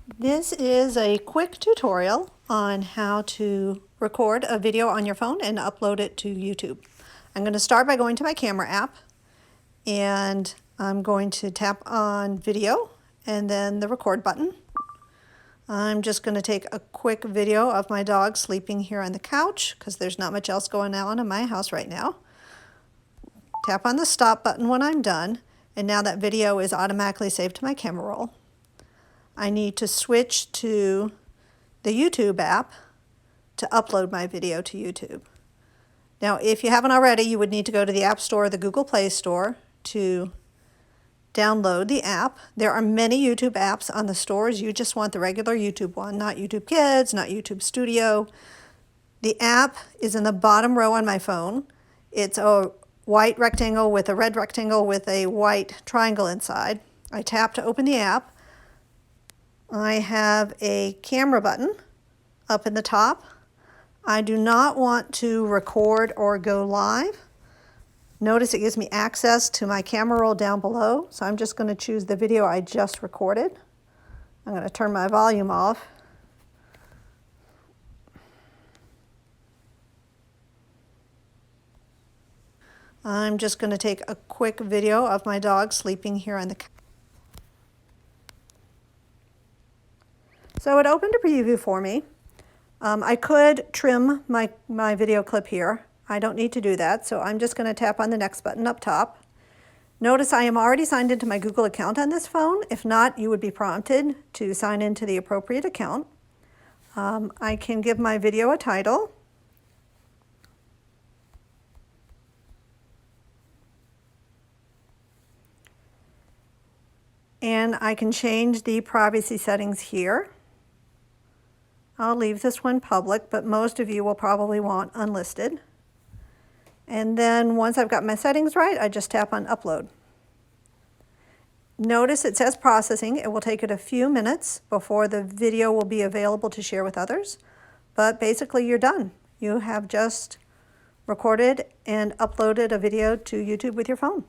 This is a quick tutorial on how to record a video on your phone and upload it to YouTube. I'm going to start by going to my camera app, and I'm going to tap on video and then the record button. I'm just going to take a quick video of my dog sleeping here on the couch because there's not much else going on in my house right now. Tap on the stop button when I'm done, and now that video is automatically saved to my camera roll. I need to switch to the YouTube app to upload my video to YouTube. Now, if you haven't already, you would need to go to the App Store or the Google Play Store to download the app. There are many YouTube apps on the stores. You just want the regular YouTube one, not YouTube Kids, not YouTube Studio. The app is in the bottom row on my phone. It's a white rectangle with a red rectangle with a white triangle inside. I tap to open the app. I have a camera button up in the top. I do not want to record or go live. Notice it gives me access to my camera roll down below, so I'm just going to choose the video I just recorded. I'm going to turn my volume off. I'm just going to take a quick video of my dog sleeping here on the couch. So it opened a preview for me. I could trim my video clip here. I don't need to do that, so I'm just going to tap on the next button up top. Notice I am already signed into my Google account on this phone. If not, you would be prompted to sign into the appropriate account. I can give my video a title. And I can change the privacy settings here. I'll leave this one public, but most of you will probably want unlisted. And then once I've got my settings right, I just tap on upload. Notice it says processing. It will take it a few minutes before the video will be available to share with others. But basically you're done. You have just recorded and uploaded a video to YouTube with your phone.